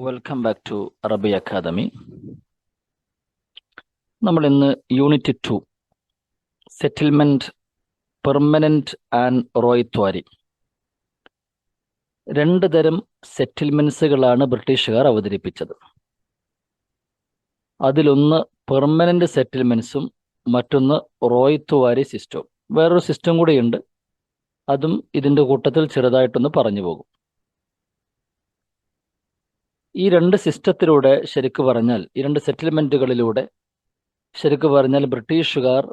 Welcome back to അറബി academy. നമ്മൾ ഇന്ന് യൂണിറ്റ് 2 സെറ്റിൽമെന്റ് പെർമനന്റ് ആൻഡ് റോയ്ത്വാരി, രണ്ട് തരം സെറ്റിൽമെന്റ്സുകളാണ് ബ്രിട്ടീഷുകാർ അവതരിപ്പിച്ചത്. അതിലൊന്ന് പെർമനന്റ് സെറ്റിൽമെന്റ്സും മറ്റൊന്ന് റോയ്ത്വാരി സിസ്റ്റവും. വേറൊരു സിസ്റ്റം കൂടിയുണ്ട്, അതും ഇതിൻ്റെ കൂട്ടത്തിൽ ചെറുതായിട്ടൊന്ന് പറഞ്ഞു പോകും. ഈ രണ്ട് സിസ്റ്റത്തിലൂടെ ശരിക്കു പറഞ്ഞാൽ, ഈ രണ്ട് സെറ്റിൽമെന്റുകളിലൂടെ ശരിക്കു പറഞ്ഞാൽ ബ്രിട്ടീഷുകാർ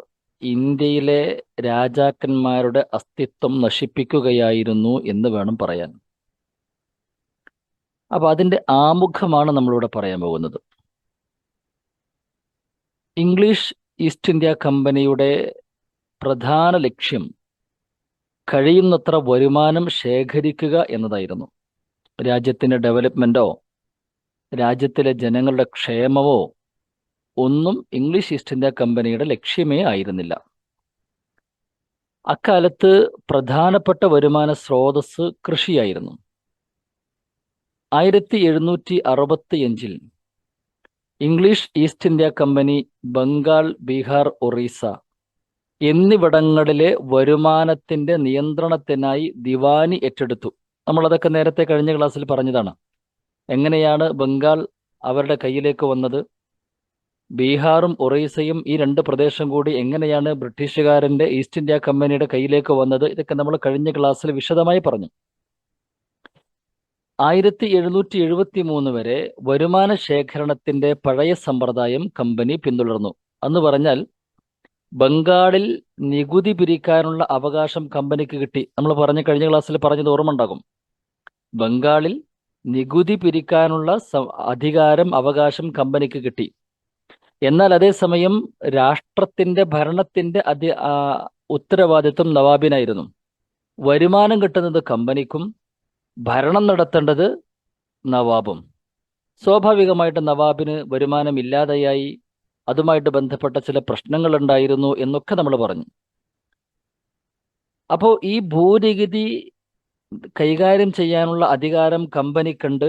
ഇന്ത്യയിലെ രാജാക്കന്മാരുടെ അസ്തിത്വം നശിപ്പിക്കുകയായിരുന്നു എന്ന് വേണം പറയാൻ. അപ്പൊ അതിൻ്റെ ആമുഖമാണ് നമ്മളിവിടെ പറയാൻ പോകുന്നത്. ഇംഗ്ലീഷ് ഈസ്റ്റ് ഇന്ത്യ കമ്പനിയുടെ പ്രധാന ലക്ഷ്യം കഴിയുന്നത്ര വരുമാനം ശേഖരിക്കുക എന്നതായിരുന്നു. രാജ്യത്തിൻ്റെ ഡെവലപ്മെൻറ്റോ രാജ്യത്തിലെ ജനങ്ങളുടെ ക്ഷേമമോ ഒന്നും ഇംഗ്ലീഷ് ഈസ്റ്റ് ഇന്ത്യ കമ്പനിയുടെ ലക്ഷ്യമേ ആയിരുന്നില്ല. അക്കാലത്ത് പ്രധാനപ്പെട്ട വരുമാന സ്രോതസ് കൃഷിയായിരുന്നു. 1765 English east India company Bengal, Bihar, Orissa എന്നിവിടങ്ങളിലെ വരുമാനത്തിൻ്റെ നിയന്ത്രണത്തിനായി ദിവാനി ഏറ്റെടുത്തു. നമ്മളതൊക്കെ നേരത്തെ കഴിഞ്ഞ ക്ലാസ്സിൽ പറഞ്ഞതാണ്. എങ്ങനെയാണ് ബംഗാൾ അവരുടെ കയ്യിലേക്ക് വന്നത്, ബീഹാറും ഒറീസയും ഈ രണ്ട് പ്രദേശം കൂടി എങ്ങനെയാണ് ബ്രിട്ടീഷുകാരൻ്റെ ഈസ്റ്റ് ഇന്ത്യ കമ്പനിയുടെ കയ്യിലേക്ക് വന്നത്, ഇതൊക്കെ നമ്മൾ കഴിഞ്ഞ ക്ലാസ്സിൽ വിശദമായി പറഞ്ഞു. 1773 വരെ വരുമാന ശേഖരണത്തിൻ്റെ പഴയ സമ്പ്രദായം കമ്പനി പിന്തുടർന്നു. അന്ന് പറഞ്ഞാൽ ബംഗാളിൽ നികുതി പിരിക്കാനുള്ള അവകാശം കമ്പനിക്ക് കിട്ടി. നമ്മൾ കഴിഞ്ഞ ക്ലാസ്സിൽ പറഞ്ഞത് ഓർമ്മ ഉണ്ടാകും. ബംഗാളിൽ നികുതി പിരിക്കാനുള്ള അധികാരം, അവകാശം കമ്പനിക്ക് കിട്ടി. എന്നാൽ അതേസമയം രാഷ്ട്രത്തിൻ്റെ ഭരണത്തിൻ്റെ ഉത്തരവാദിത്വം നവാബിനായിരുന്നു. വരുമാനം കിട്ടുന്നത് കമ്പനിക്കും, ഭരണം നടത്തേണ്ടത് നവാബും. സ്വാഭാവികമായിട്ട് നവാബിന് വരുമാനം ഇല്ലാതെയായി, അതുമായിട്ട് ബന്ധപ്പെട്ട ചില പ്രശ്നങ്ങളുണ്ടായിരുന്നു എന്നൊക്കെ നമ്മൾ പറഞ്ഞു. അപ്പോൾ ഈ ഭൂനികുതി കൈകാര്യം ചെയ്യാനുള്ള അധികാരം കമ്പനിക്കുണ്ട്.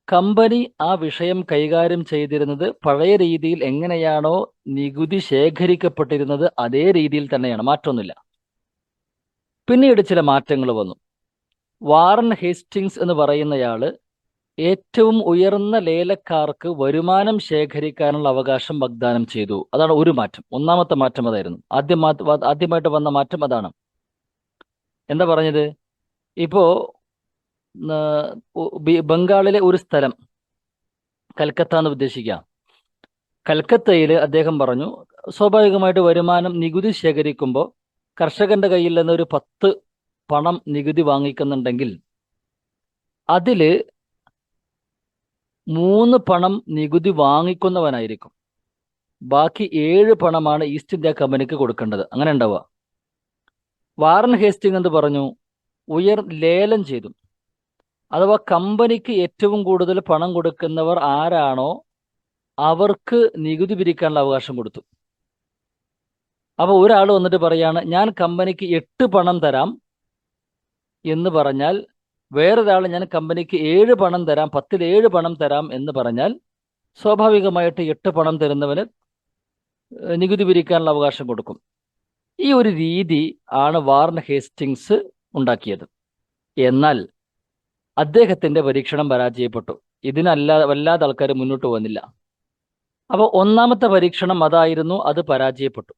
കമ്പനി ആ വിഷയം കൈകാര്യം ചെയ്തിരുന്നത് പഴയ രീതിയിൽ എങ്ങനെയാണോ നികുതി ശേഖരിക്കപ്പെട്ടിരുന്നത് അതേ രീതിയിൽ തന്നെയാണ്, മാറ്റമൊന്നുമില്ല. പിന്നീട് ചില മാറ്റങ്ങൾ വന്നു. വാറൻ ഹേസ്റ്റിങ്സ് എന്ന് പറയുന്നയാള് ഏറ്റവും ഉയർന്ന ലേലക്കാർക്ക് വരുമാനം ശേഖരിക്കാനുള്ള അവകാശം വാഗ്ദാനം ചെയ്തു. അതാണ് ഒരു മാറ്റം. ഒന്നാമത്തെ മാറ്റം അതായിരുന്നു. ആദ്യമായിട്ട് വന്ന മാറ്റം അതാണ്. എന്താ പറഞ്ഞത്? ഇപ്പോ ബംഗാളിലെ ഒരു സ്ഥലം, കൽക്കത്ത എന്ന് ഉദ്ദേശിക്കാം. കൽക്കത്തയിൽ അദ്ദേഹം പറഞ്ഞു, സ്വാഭാവികമായിട്ട് വരുമാനം നികുതി ശേഖരിക്കുമ്പോൾ കർഷകന്റെ കയ്യിൽ നിന്ന് ഒരു 10 പണം നികുതി വാങ്ങിക്കുന്നുണ്ടെങ്കിൽ അതിൽ 3 പണം നികുതി വാങ്ങിക്കുന്നവനായിരിക്കും, ബാക്കി 7 പണമാണ് ഈസ്റ്റ് ഇന്ത്യ കമ്പനിക്ക് കൊടുക്കേണ്ടത്. അങ്ങനെ ഉണ്ടാവുക. വാറൻ ഹേസ്റ്റിംഗ് എന്ന് പറഞ്ഞു, ലേലം ചെയ്തു. അഥവാ കമ്പനിക്ക് ഏറ്റവും കൂടുതൽ പണം കൊടുക്കുന്നവർ ആരാണോ അവർക്ക് നികുതി പിരിക്കാനുള്ള അവകാശം കൊടുത്തു. അപ്പോൾ ഒരാൾ വന്നിട്ട് പറയാണ്, ഞാൻ കമ്പനിക്ക് 8 പണം തരാം എന്ന് പറഞ്ഞാൽ, വേറൊരാൾ ഞാൻ കമ്പനിക്ക് 7 പണം തരാം, 10-ൽ 7 പണം തരാം എന്ന് പറഞ്ഞാൽ, സ്വാഭാവികമായിട്ട് 8 പണം തരുന്നവന് നികുതി പിരിക്കാനുള്ള അവകാശം കൊടുക്കും. ഈ ഒരു രീതി ആണ് വാറൻ ഹേസ്റ്റിങ്സ് ഉണ്ടാക്കിയത്. എന്നാൽ അദ്ദേഹത്തിൻ്റെ പരീക്ഷണം പരാജയപ്പെട്ടു. വല്ലാതെ ആൾക്കാർ മുന്നോട്ട് വന്നില്ല. അപ്പോൾ ഒന്നാമത്തെ പരീക്ഷണം അതായിരുന്നു, അത് പരാജയപ്പെട്ടു.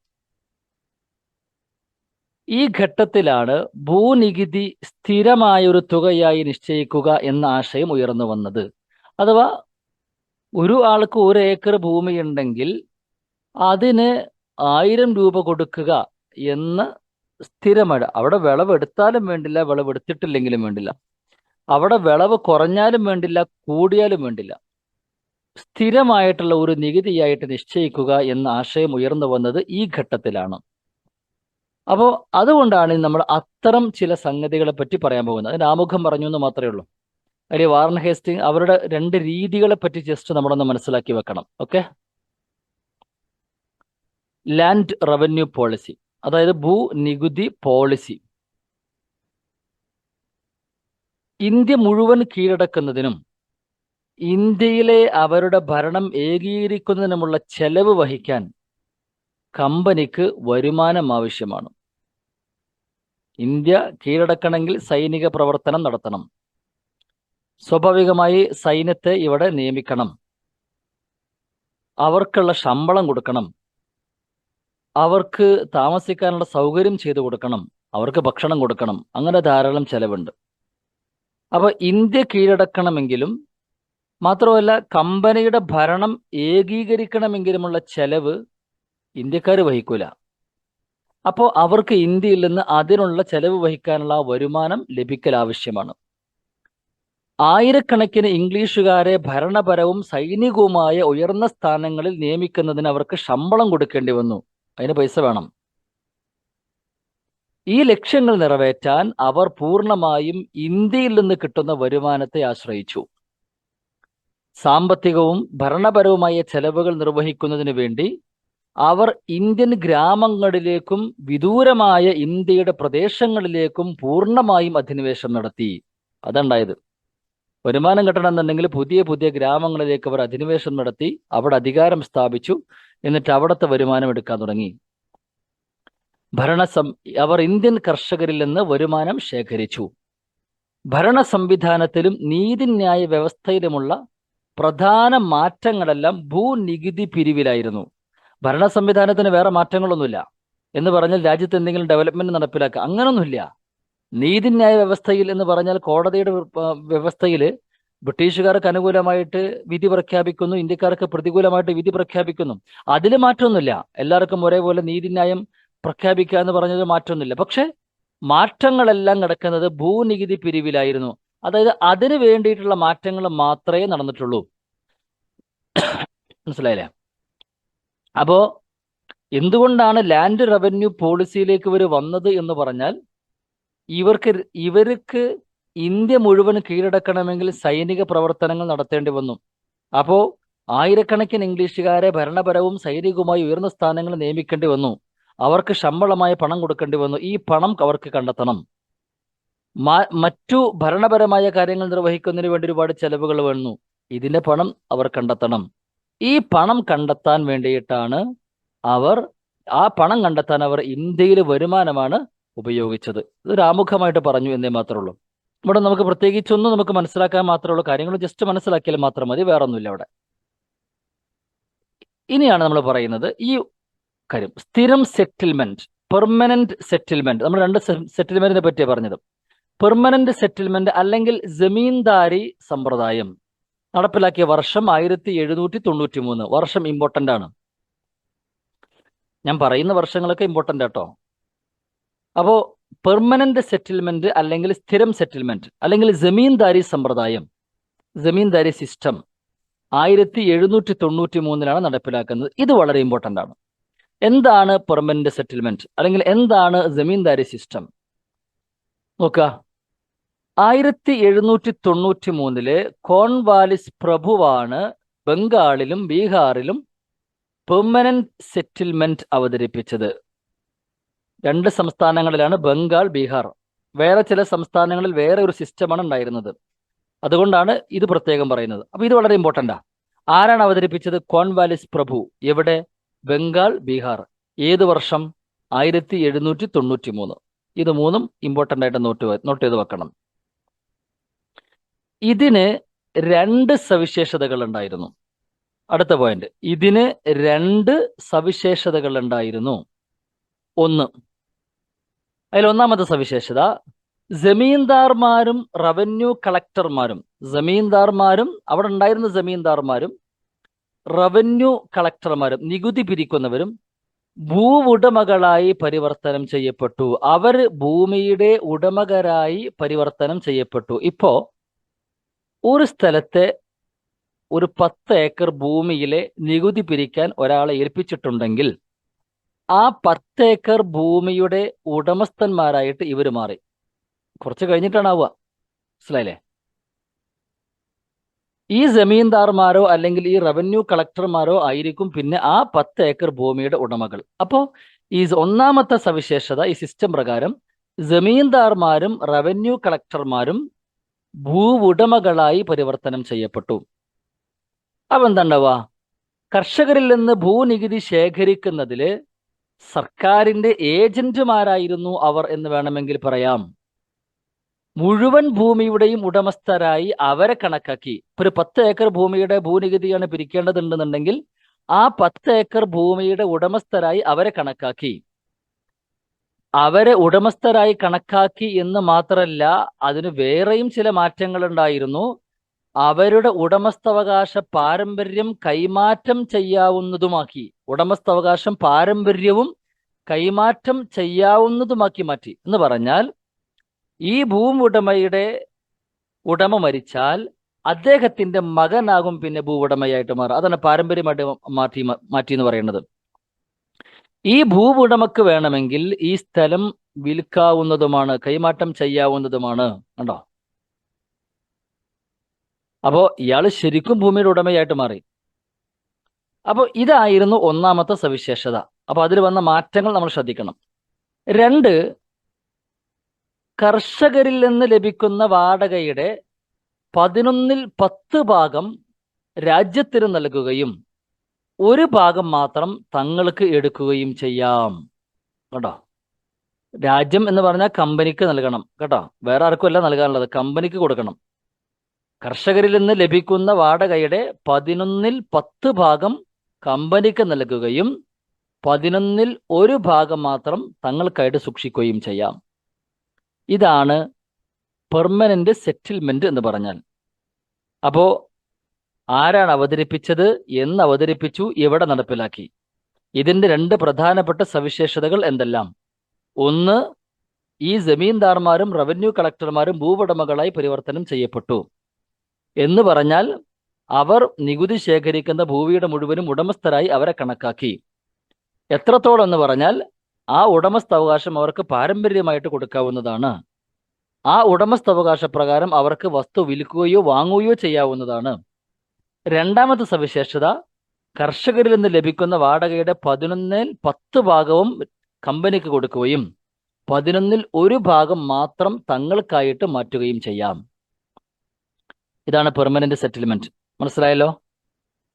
ഈ ഘട്ടത്തിലാണ് ഭൂനികുതി സ്ഥിരമായൊരു തുകയായി നിശ്ചയിക്കുക എന്ന ആശയം ഉയർന്നു വന്നത്. അഥവാ ഒരു ആൾക്ക് 1 ഏക്കർ ഭൂമിയുണ്ടെങ്കിൽ അതിന് 1000 രൂപ കൊടുക്കുക എന്ന് സ്ഥിരമായി. അവിടെ വിളവെടുത്താലും വേണ്ടില്ല, വിളവെടുത്തിട്ടില്ലെങ്കിലും വേണ്ടില്ല, അവിടെ വിളവ് കുറഞ്ഞാലും വേണ്ടില്ല, കൂടിയാലും വേണ്ടില്ല, സ്ഥിരമായിട്ടുള്ള ഒരു നികുതിയായിട്ട് നിശ്ചയിക്കുക എന്ന ആശയം ഉയർന്നു വന്നത് ഈ ഘട്ടത്തിലാണ്. അപ്പോൾ അതുകൊണ്ടാണ് നമ്മൾ അത്തരം ചില സംഗതികളെ പറ്റി പറയാൻ പോകുന്നത്. അതിന് ആമുഖം പറഞ്ഞു എന്ന് മാത്രമേ ഉള്ളൂ. അതിൽ വാറൻ ഹേസ്റ്റിംഗ് അവരുടെ 2 രീതികളെ പറ്റി ജസ്റ്റ് നമ്മളൊന്ന് മനസ്സിലാക്കി വെക്കണം. ഓക്കെ, ലാൻഡ് റവന്യൂ പോളിസി, അതായത് ഭൂനികുതി പോളിസി. ഇന്ത്യ മുഴുവൻ കീഴടക്കുന്നതിനും ഇന്ത്യയിലെ അവരുടെ ഭരണം ഏകീകരിക്കുന്നതിനുമുള്ള ചെലവ് വഹിക്കാൻ കമ്പനിക്ക് വരുമാനം ആവശ്യമാണ്. ഇന്ത്യ കീഴടക്കണമെങ്കിൽ സൈനിക പ്രവർത്തനം നടത്തണം. സ്വാഭാവികമായി സൈന്യത്തെ ഇവിടെ നിയമിക്കണം. അവർക്കുള്ള ശമ്പളം കൊടുക്കണം. അവർക്ക് താമസിക്കാനുള്ള സൗകര്യം ചെയ്തു കൊടുക്കണം. അവർക്ക് ഭക്ഷണം കൊടുക്കണം. അങ്ങനെ ധാരാളം ചെലവുണ്ട്. അപ്പൊ ഇന്ത്യ കീഴടക്കണമെങ്കിലും മാത്രമല്ല കമ്പനിയുടെ ഭരണം ഏകീകരിക്കണമെങ്കിലുമുള്ള ചെലവ് ഇന്ത്യക്കാർ വഹിക്കൂല. അപ്പോൾ അവർക്ക് ഇന്ത്യയിൽ നിന്ന് അതിനുള്ള ചെലവ് വഹിക്കാനുള്ള വരുമാനം ലഭിക്കൽ ആവശ്യമാണ്. ആയിരക്കണക്കിന് ഇംഗ്ലീഷുകാരെ ഭരണപരവും സൈനികവുമായ ഉയർന്ന സ്ഥാനങ്ങളിൽ നിയമിക്കുന്നതിന് അവർക്ക് ശമ്പളം കൊടുക്കേണ്ടി വന്നു. അതിന് പൈസ വേണം. ഈ ലക്ഷ്യങ്ങൾ നിറവേറ്റാൻ അവർ പൂർണ്ണമായും ഇന്ത്യയിൽ നിന്ന് കിട്ടുന്ന വരുമാനത്തെ ആശ്രയിച്ചു. സാമ്പത്തികവും ഭരണപരവുമായ ചെലവുകൾ നിർവഹിക്കുന്നതിന് വേണ്ടി അവർ ഇന്ത്യൻ ഗ്രാമങ്ങളിലേക്കും വിദൂരമായ ഇന്ത്യയുടെ പ്രദേശങ്ങളിലേക്കും പൂർണ്ണമായും അധിനിവേശം നടത്തി. അതുണ്ടായത്. വരുമാനം കിട്ടണമെന്നുണ്ടെങ്കിൽ പുതിയ പുതിയ ഗ്രാമങ്ങളിലേക്ക് അവർ അധിനിവേശം നടത്തി, അവിടെ അധികാരം സ്ഥാപിച്ചു. എന്നിട്ട് അവിടുത്തെ വരുമാനം എടുക്കാൻ തുടങ്ങി. അവർ ഇന്ത്യൻ കർഷകരിൽ നിന്ന് വരുമാനം ശേഖരിച്ചു. ഭരണ സംവിധാനത്തിലും നീതിന്യായ വ്യവസ്ഥയിലുമുള്ള പ്രധാന മാറ്റങ്ങളെല്ലാം ഭൂനികുതി പിരിവിലായിരുന്നു. ഭരണ സംവിധാനത്തിന് വേറെ മാറ്റങ്ങളൊന്നുമില്ല എന്ന് പറഞ്ഞാൽ രാജ്യത്ത് എന്തെങ്കിലും ഡെവലപ്മെന്റ് നടപ്പിലാക്കുക, അങ്ങനൊന്നുമില്ല. നീതിന്യായ വ്യവസ്ഥയിൽ എന്ന് പറഞ്ഞാൽ കോടതിയുടെ വ്യവസ്ഥയിൽ ബ്രിട്ടീഷുകാർക്ക് അനുകൂലമായിട്ട് വിധി പ്രഖ്യാപിക്കുന്നു, ഇന്ത്യക്കാർക്ക് പ്രതികൂലമായിട്ട് വിധി പ്രഖ്യാപിക്കുന്നു. അതിൽ മാറ്റമൊന്നുമില്ല. എല്ലാവർക്കും ഒരേപോലെ നീതിന്യായം പ്രഖ്യാപിക്കുക എന്ന് പറഞ്ഞത് മാറ്റമൊന്നുമില്ല. പക്ഷെ മാറ്റങ്ങളെല്ലാം നടക്കുന്നത് ഭൂനികുതി പിരിവിലായിരുന്നു. അതായത് അതിന് വേണ്ടിയിട്ടുള്ള മാറ്റങ്ങൾ മാത്രമേ നടന്നിട്ടുള്ളൂ. മനസ്സിലായില്ലേ? അപ്പോ എന്തുകൊണ്ടാണ് ലാൻഡ് റവന്യൂ പോളിസിയിലേക്ക് ഇവർ വന്നത് എന്ന് പറഞ്ഞാൽ ഇവർക്ക് ഇന്ത്യ മുഴുവൻ കീഴടക്കണമെങ്കിൽ സൈനിക പ്രവർത്തനങ്ങൾ നടത്തേണ്ടി വന്നു. അപ്പോ ആയിരക്കണക്കിന് ഇംഗ്ലീഷുകാരെ ഭരണപരവും സൈനികവുമായി ഉയർന്ന സ്ഥാനങ്ങൾ നിയമിക്കേണ്ടി വന്നു. അവർക്ക് ശമ്പളമായ പണം കൊടുക്കേണ്ടി വന്നു. ഈ പണം അവർക്ക് കണ്ടെത്തണം. മറ്റു ഭരണപരമായ കാര്യങ്ങൾ നിർവഹിക്കുന്നതിന് വേണ്ടി ഒരുപാട് ചെലവുകൾ വന്നു. ഇതിന്റെ പണം അവർ കണ്ടെത്തണം. ഈ പണം കണ്ടെത്താൻ വേണ്ടിയിട്ടാണ് ആ പണം കണ്ടെത്താൻ അവർ ഇന്ത്യയിൽ വരുമാനമാണ് ഉപയോഗിച്ചത്. ഇതൊരു ആമുഖമായിട്ട് പറഞ്ഞു എന്നേ മാത്രമേ ഉള്ളൂ. ഇവിടെ നമുക്ക് പ്രത്യേകിച്ചൊന്നും നമുക്ക് മനസ്സിലാക്കാൻ മാത്രമേ ഉള്ളൂ. കാര്യങ്ങൾ ജസ്റ്റ് മനസ്സിലാക്കിയാൽ മാത്രം മതി, വേറെ ഒന്നുമില്ല അവിടെ. ഇനിയാണ് നമ്മൾ പറയുന്നത് ഈ കാര്യം, സ്ഥിരം സെറ്റിൽമെന്റ്, പെർമനന്റ് സെറ്റിൽമെന്റ്. നമ്മൾ രണ്ട് സെറ്റിൽമെന്റിനെ പറ്റിയാണ് പറഞ്ഞത്. പെർമനന്റ് സെറ്റിൽമെന്റ് അല്ലെങ്കിൽ ജമീന്ദാരി സമ്പ്രദായം നടപ്പിലാക്കിയ വർഷം 1793. വർഷം ഇമ്പോർട്ടന്റ് ആണ്. ഞാൻ പറയുന്ന വർഷങ്ങളൊക്കെ ഇമ്പോർട്ടന്റ് ആട്ടോ. അപ്പോ പെർമനന്റ് സെറ്റിൽമെന്റ് അല്ലെങ്കിൽ സ്ഥിരം സെറ്റിൽമെന്റ് അല്ലെങ്കിൽ ജമീന്ദാരി സമ്പ്രദായം, ജമീന്ദാരി സിസ്റ്റം 1793 നടപ്പിലാക്കുന്നത്. ഇത് വളരെ ഇമ്പോർട്ടന്റ് ആണ്. എന്താണ് പെർമനന്റ് സെറ്റിൽമെന്റ് അല്ലെങ്കിൽ എന്താണ് ജമീന്ദാരി സിസ്റ്റം? നോക്കുക. 1793 കോൺവാലിസ് പ്രഭുവാണ് ബംഗാളിലും ബീഹാറിലും പെർമനന്റ് സെറ്റിൽമെന്റ് അവതരിപ്പിച്ചത്. രണ്ട് സംസ്ഥാനങ്ങളിലാണ് ബംഗാൾ, ബീഹാർ. വേറെ ചില സംസ്ഥാനങ്ങളിൽ വേറെ ഒരു സിസ്റ്റമാണ് ഉണ്ടായിരുന്നത്. അതുകൊണ്ടാണ് ഇത് പ്രത്യേകം പറയുന്നത്. അപ്പൊ ഇത് വളരെ ഇമ്പോർട്ടന്റാ. ആരാണ് അവതരിപ്പിച്ചത്? കോൺവാലിസ് പ്രഭു. എവിടെ? ബംഗാൾ, ബീഹാർ. ഏത് വർഷം? 1793. ഇത് മൂന്നും ഇമ്പോർട്ടന്റ് ആയിട്ട് നോട്ട് ചെയ്ത് വെക്കണം. ഇതിന് രണ്ട് സവിശേഷതകൾ ഉണ്ടായിരുന്നു. അടുത്ത പോയിന്റ്, ഇതിന് രണ്ട് സവിശേഷതകൾ ഉണ്ടായിരുന്നു. അതിലൊന്നാമത്തെ സവിശേഷത, ജമീന്ദാർമാരും റവന്യൂ കളക്ടർമാരും, അവിടെ ഉണ്ടായിരുന്ന ജമീന്ദാർമാരും റവന്യൂ കളക്ടർമാരും, നികുതി പിരിക്കുന്നവരും ഭൂവുടമകളായി പരിവർത്തനം ചെയ്യപ്പെട്ടു. അവർ ഭൂമിയുടെ ഉടമകരായി പരിവർത്തനം ചെയ്യപ്പെട്ടു. ഇപ്പോ ഒരു സ്ഥലത്തെ ഒരു 10 ഏക്കർ ഭൂമിയിലെ നികുതി പിരിക്കാൻ ഒരാളെ ഏൽപ്പിച്ചിട്ടുണ്ടെങ്കിൽ ആ 10 ഏക്കർ ഭൂമിയുടെ ഉടമസ്ഥന്മാരായിട്ട് ഇവർ മാറി. കുറച്ച് കഴിഞ്ഞിട്ടാണ് ആവുക. മനസ്സിലായില്ലേ? ഈ ജമീന്ദാർമാരോ അല്ലെങ്കിൽ ഈ റവന്യൂ കളക്ടർമാരോ ആയിരിക്കും പിന്നെ ആ 10 ഏക്കർ ഭൂമിയുടെ ഉടമകൾ. അപ്പോൾ ഈ ഒന്നാമത്തെ സവിശേഷത, ഈ സിസ്റ്റം പ്രകാരം ജമീന്ദാർമാരും റവന്യൂ കളക്ടർമാരും ഭൂവുടമകളായി പരിവർത്തനം ചെയ്യപ്പെട്ടു. അപ്പൊ എന്താ ഉണ്ടാവുക? കർഷകരിൽ നിന്ന് ഭൂനികുതി ശേഖരിക്കുന്നതില് സർക്കാരിന്റെ ഏജന്റുമാരായിരുന്നു അവർ എന്ന് വേണമെങ്കിൽ പറയാം. മുഴുവൻ ഭൂമിയുടെയും ഉടമസ്ഥരായി അവരെ കണക്കാക്കി. ഇപ്പൊ ഒരു 10 ഏക്കർ ഭൂമിയുടെ ഭൂനികുതിയാണ് പിരിക്കേണ്ടതുണ്ടെന്നുണ്ടെങ്കിൽ ആ 10 ഏക്കർ ഭൂമിയുടെ ഉടമസ്ഥരായി അവരെ കണക്കാക്കി. അവരെ ഉടമസ്ഥരായി കണക്കാക്കി എന്ന് മാത്രമല്ല, അതിന് വേറെയും ചില മാറ്റങ്ങൾ ഉണ്ടായിരുന്നു. അവരുടെ ഉടമസ്ഥാവകാശ പാരമ്പര്യം കൈമാറ്റം ചെയ്യാവുന്നതുമാക്കി. ഉടമസ്ഥാവകാശം പാരമ്പര്യവും കൈമാറ്റം ചെയ്യാവുന്നതുമാക്കി മാറ്റി. എന്ന് പറഞ്ഞാൽ ഈ ഭൂവുടമയുടെ ഉടമ മരിച്ചാൽ അദ്ദേഹത്തിന്റെ മകനാകും പിന്നെ ഭൂവുടമയായിട്ട് മാറുക. അതാണ് പാരമ്പര്യമായിട്ട് മാറ്റി എന്ന് പറയുന്നത്. ഈ ഭൂവുടമക്ക് വേണമെങ്കിൽ ഈ സ്ഥലം വിൽക്കാവുന്നതുമാണ്, കൈമാറ്റം ചെയ്യാവുന്നതുമാണ്. കണ്ടോ? അപ്പോ ഇയാൾ ശരിക്കും ഭൂമിയുടെ ഉടമയായിട്ട് മാറി. അപ്പോൾ ഇതായിരുന്നു ഒന്നാമത്തെ സവിശേഷത. അപ്പൊ അതിൽ വന്ന മാറ്റങ്ങൾ നമ്മൾ ശ്രദ്ധിക്കണം. 2, കർഷകരിൽ നിന്ന് ലഭിക്കുന്ന വാടകയുടെ 11/10 ഭാഗം രാജ്യത്തിന് നൽകുകയും 1 ഭാഗം മാത്രം തങ്ങൾക്ക് എടുക്കുകയും ചെയ്യാം. കേട്ടോ? രാജ്യം എന്ന് പറഞ്ഞാൽ കമ്പനിക്ക് നൽകണം. കേട്ടോ? വേറെ ആർക്കും അല്ല നൽകാനുള്ളത്, കമ്പനിക്ക് കൊടുക്കണം. കർഷകരിൽ നിന്ന് ലഭിക്കുന്ന വാടകയുടെ 11/10 ഭാഗം കമ്പനിക്ക് നൽകുകയും 11/1 ഭാഗം മാത്രം തങ്ങൾക്കായിട്ട് സൂക്ഷിക്കുകയും ചെയ്യാം. ഇതാണ് പെർമനന്റ് സെറ്റിൽമെന്റ് എന്ന് പറഞ്ഞാൽ. അപ്പോ ആരാണ് അവതരിപ്പിച്ചത്, എന്ന് അവതരിപ്പിച്ചു, എവിടെ നടപ്പിലാക്കി? ഇതിന്റെ 2 പ്രധാനപ്പെട്ട സവിശേഷതകൾ എന്തെല്ലാം? ഒന്ന്, ഈ ജമീന്ദാർമാരും റവന്യൂ കളക്ടർമാരും ഭൂവുടമകളായി പരിവർത്തനം ചെയ്യപ്പെട്ടു എന്ന് പറഞ്ഞാൽ അവർ നികുതി ശേഖരിക്കുന്ന ഭൂമിയുടെ മുഴുവനും ഉടമസ്ഥരായി അവരെ കണക്കാക്കി. എത്രത്തോളം എന്ന് പറഞ്ഞാൽ ആ ഉടമസ്ഥാവകാശം അവർക്ക് പാരമ്പര്യമായിട്ട് കൊടുക്കാവുന്നതാണ്. ആ ഉടമസ്ഥാവകാശ പ്രകാരം അവർക്ക് വസ്തു വിൽക്കുകയോ വാങ്ങുകയോ ചെയ്യാവുന്നതാണ്. രണ്ടാമത്തെ സവിശേഷത, കർഷകരിൽ നിന്ന് ലഭിക്കുന്ന വാടകയുടെ 11/10 ഭാഗവും കമ്പനിക്ക് കൊടുക്കുകയും 11/1 ഭാഗം മാത്രം തങ്ങൾക്കായിട്ട് മാറ്റുകയും ചെയ്യാം. ഇതാണ് പെർമനന്റ് സെറ്റിൽമെന്റ്. മനസ്സിലായല്ലോ?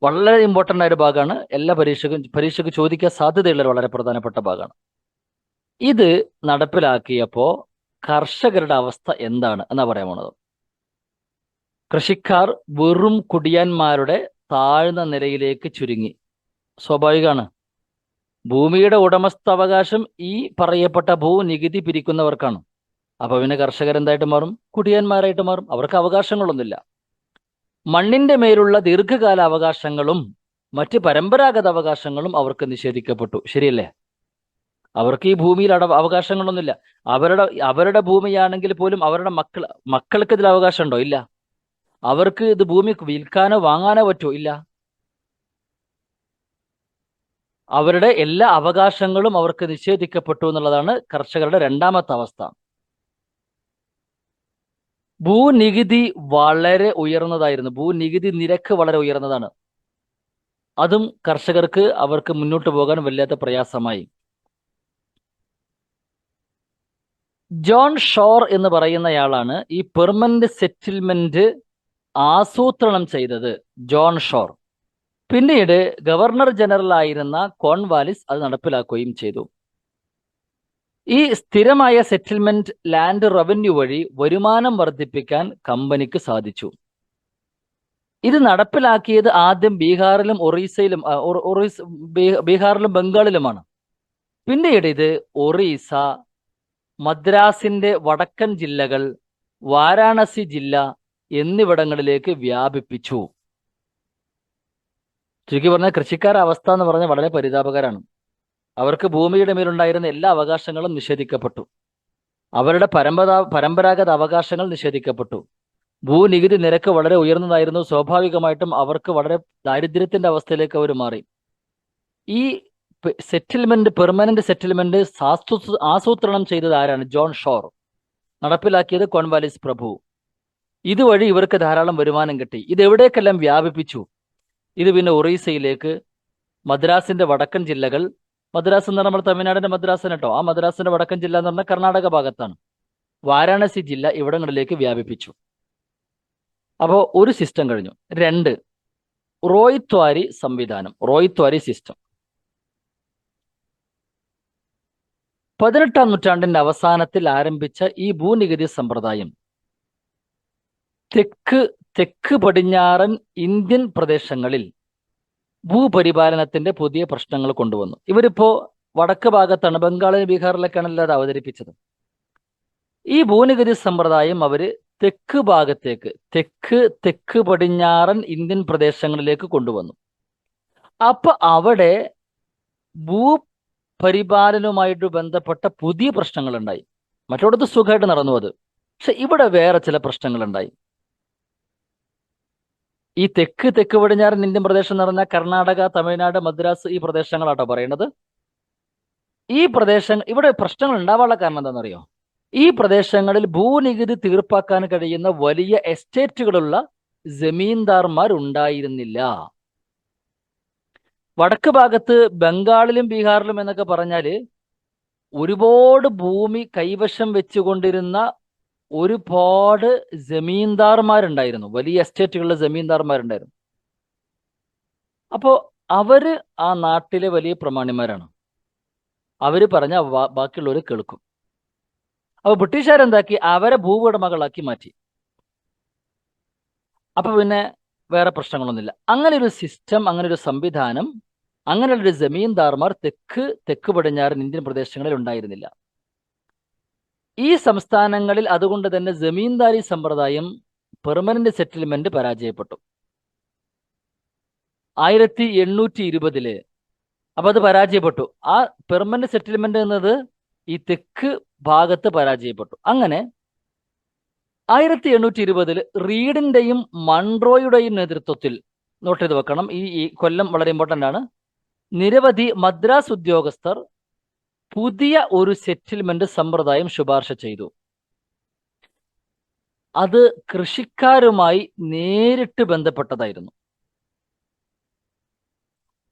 വളരെ ഇമ്പോർട്ടൻ്റ് ആയ ഒരു ഭാഗമാണ്. എല്ലാ പരീക്ഷയ്ക്ക് ചോദിക്കാൻ സാധ്യതയുള്ള വളരെ പ്രധാനപ്പെട്ട ഭാഗമാണ്. ഇത് നടപ്പിലാക്കിയപ്പോൾ കർഷകരുടെ അവസ്ഥ എന്താണ് എന്നാ പറയാൻ പോണത്. കൃഷിക്കാർ വെറും കുടിയാന്മാരുടെ താഴ്ന്ന നിലയിലേക്ക് ചുരുങ്ങി. സ്വാഭാവികമാണ്. ഭൂമിയുടെ ഉടമസ്ഥാവകാശം ഈ പറയപ്പെട്ട ഭൂനികുതി പിരിക്കുന്നവർക്കാണ്. അപ്പൊ പിന്നെ കർഷകരെന്തായിട്ട് മാറും? കുടിയാന്മാരായിട്ട് മാറും. അവർക്ക് അവകാശങ്ങളൊന്നുമില്ല. മണ്ണിന്റെ മേലുള്ള ദീർഘകാല അവകാശങ്ങളും മറ്റ് പരമ്പരാഗത അവകാശങ്ങളും അവർക്ക് നിഷേധിക്കപ്പെട്ടു. ശരിയല്ലേ? അവർക്ക് ഈ ഭൂമിയിൽ അവകാശങ്ങളൊന്നുമില്ല. അവരുടെ ഭൂമിയാണെങ്കിൽ പോലും അവരുടെ മക്കൾക്ക് ഇതിൽ അവകാശമുണ്ടോ? ഇല്ല. അവർക്ക് ഇത് ഭൂമി വിൽക്കാനോ വാങ്ങാനോ പറ്റുമോ? ഇല്ല. അവരുടെ എല്ലാ അവകാശങ്ങളും അവർക്ക് നിഷേധിക്കപ്പെട്ടു എന്നുള്ളതാണ് കർഷകരുടെ രണ്ടാമത്തെ അവസ്ഥ. ഭൂനികുതി വളരെ ഉയർന്നതായിരുന്നു. ഭൂനികുതി നിരക്ക് വളരെ ഉയർന്നതാണ്. അതും കർഷകർക്ക് അവർക്ക് മുന്നോട്ട് പോകാൻ വല്ലാത്ത പ്രയാസമായി. ജോൺ ഷോർ എന്ന് പറയുന്നയാളാണ് ഈ പെർമനന്റ് സെറ്റിൽമെന്റ് ആസൂത്രണം ചെയ്തത്. John Shore. പിന്നീട് ഗവർണർ ജനറൽ ആയിരുന്ന കോൺവാലിസ് അത് നടപ്പിലാക്കുകയും ചെയ്തു. ഈ സ്ഥിരമായ സെറ്റിൽമെന്റ് ലാൻഡ് റവന്യൂ വഴി വരുമാനം വർദ്ധിപ്പിക്കാൻ കമ്പനിക്ക് സാധിച്ചു. ഇത് നടപ്പിലാക്കിയത് ആദ്യം ബീഹാറിലും ബീഹാറിലും ബംഗാളിലുമാണ്. പിന്നീട് ഇത് ഒറീസ, മദ്രാസിന്റെ വടക്കൻ ജില്ലകൾ, വാരാണസി ജില്ല എന്നിവിടങ്ങളിലേക്ക് വ്യാപിപ്പിച്ചു. ചുരുക്കി പറഞ്ഞാൽ കൃഷിക്കാരുടെ അവസ്ഥ എന്ന് പറഞ്ഞാൽ വളരെ പരിതാപകരമാണ്. അവർക്ക് ഭൂമിയുടെ മേലുണ്ടായിരുന്ന എല്ലാ അവകാശങ്ങളും നിഷേധിക്കപ്പെട്ടു. അവരുടെ പരമ്പരാഗത അവകാശങ്ങൾ നിഷേധിക്കപ്പെട്ടു. ഭൂനികുതി നിരക്ക് വളരെ ഉയർന്നതായിരുന്നു. സ്വാഭാവികമായിട്ടും അവർക്ക് വളരെ ദാരിദ്ര്യത്തിന്റെ അവസ്ഥയിലേക്ക് അവർ മാറി. ഈ സെറ്റിൽമെന്റ്, പെർമനന്റ് സെറ്റിൽമെന്റ് ആസൂത്രണം ചെയ്തത് ആരാണ്? John Shore. നടപ്പിലാക്കിയത് കോൺവാലിസ് പ്രഭു. ഇതുവഴി ഇവർക്ക് ധാരാളം വരുമാനം കിട്ടി. ഇത് എവിടേക്കെല്ലാം വ്യാപിപ്പിച്ചു? ഇത് പിന്നെ ഒറീസയിലേക്ക്, മദ്രാസിന്റെ വടക്കൻ ജില്ലകൾ, മദ്രാസ് എന്ന് പറഞ്ഞാൽ നമ്മൾ തമിഴ്നാടിന്റെ മദ്രാസിന് കേട്ടോ, ആ മദ്രാസിന്റെ വടക്കൻ ജില്ല എന്ന് പറഞ്ഞാൽ കർണാടക ഭാഗത്താണ്, വാരാണസി ജില്ല, ഇവിടങ്ങളിലേക്ക് വ്യാപിപ്പിച്ചു. അപ്പോൾ ഒരു സിസ്റ്റം കഴിഞ്ഞു. 2, റോയ്ത്വാരി സംവിധാനം, റോയ്ത്വാരി സിസ്റ്റം. 18-ാം നൂറ്റാണ്ടിന്റെ അവസാനത്തിൽ ആരംഭിച്ച ഈ ഭൂനികുതി സമ്പ്രദായം തെക്ക് പടിഞ്ഞാറൻ ഇന്ത്യൻ പ്രദേശങ്ങളിൽ ഭൂപരിപാലനത്തിന്റെ പുതിയ പ്രശ്നങ്ങൾ കൊണ്ടുവന്നു. ഇവരിപ്പോ വടക്ക് ഭാഗത്താണ്, ബംഗാളിൽ ബീഹാറിലൊക്കെയാണല്ലോ അത് അവതരിപ്പിച്ചത്. ഈ ഭൂനികുതി സമ്പ്രദായം അവര് തെക്ക് ഭാഗത്തേക്ക്, തെക്ക് പടിഞ്ഞാറൻ ഇന്ത്യൻ പ്രദേശങ്ങളിലേക്ക് കൊണ്ടുവന്നു. അപ്പൊ അവിടെ ഭൂപരിപാലനവുമായിട്ട് ബന്ധപ്പെട്ട പുതിയ പ്രശ്നങ്ങൾ ഉണ്ടായി. മറ്റോടത്ത് സുഖമായിട്ട് നടന്നു അത്, പക്ഷെ ഇവിടെ വേറെ ചില പ്രശ്നങ്ങൾ ഉണ്ടായി. ഈ തെക്ക് പടിഞ്ഞാറൻ ഇന്ത്യൻ പ്രദേശം എന്ന് പറഞ്ഞാൽ കർണാടക, തമിഴ്നാട്, മദ്രാസ് ഈ പ്രദേശങ്ങളാട്ടോ പറയുന്നത്. ഈ ഇവിടെ പ്രശ്നങ്ങൾ ഉണ്ടാവാനുള്ള കാരണം എന്താണെന്നറിയോ? ഈ പ്രദേശങ്ങളിൽ ഭൂനികുതി തീർപ്പാക്കാൻ കഴിയുന്ന വലിയ എസ്റ്റേറ്റുകളുള്ള ജമീന്ദാർമാർ ഉണ്ടായിരുന്നില്ല. വടക്ക് ഭാഗത്ത് ബംഗാളിലും ബീഹാറിലും എന്നൊക്കെ പറഞ്ഞാല് ഒരുപാട് ഭൂമി കൈവശം വെച്ചുകൊണ്ടിരുന്ന ഒരുപാട് ജമീന്ദാർമാരുണ്ടായിരുന്നു, വലിയ എസ്റ്റേറ്റുകളിലെ ജമീന്ദാർമാരുണ്ടായിരുന്നു. അപ്പോ അവര് ആ നാട്ടിലെ വലിയ പ്രമാണിമാരാണ്. അവര് പറഞ്ഞ ബാക്കിയുള്ളവർ കേൾക്കും. അപ്പൊ ബ്രിട്ടീഷുകാരെന്താക്കി? അവരെ ഭൂവുടമകളാക്കി മാറ്റി. അപ്പൊ പിന്നെ വേറെ പ്രശ്നങ്ങളൊന്നുമില്ല. അങ്ങനെ ഒരു സിസ്റ്റം, അങ്ങനെ ഒരു സംവിധാനം, അങ്ങനെയുള്ളൊരു ജമീന്ദാർമാർ തെക്ക് പടിഞ്ഞാറൻ ഇന്ത്യൻ പ്രദേശങ്ങളിൽ ഉണ്ടായിരുന്നില്ല. ഈ സംസ്ഥാനങ്ങളിൽ അതുകൊണ്ട് തന്നെ ജമീന്ദാരി സമ്പ്രദായം, പെർമനന്റ് സെറ്റിൽമെന്റ് പരാജയപ്പെട്ടു 1820. അപ്പൊ അത് പരാജയപ്പെട്ടു. ആ പെർമനന്റ് സെറ്റിൽമെന്റ് എന്നത് ഈ തെക്ക് ഭാഗത്ത് പരാജയപ്പെട്ടു. അങ്ങനെ 1820 റീഡിന്റെയും മൺട്രോയുടെയും നേതൃത്വത്തിൽ, നോട്ട് ചെയ്ത് വെക്കണം, ഈ കൊല്ലം വളരെ ഇമ്പോർട്ടൻ്റ് ആണ്, നിരവധി മദ്രാസ് ഉദ്യോഗസ്ഥർ പുതിയ ഒരു സെറ്റിൽമെന്റ് സമ്പ്രദായം ശുപാർശ ചെയ്തു. അത് കൃഷിക്കാരുമായി നേരിട്ട് ബന്ധപ്പെട്ടതായിരുന്നു.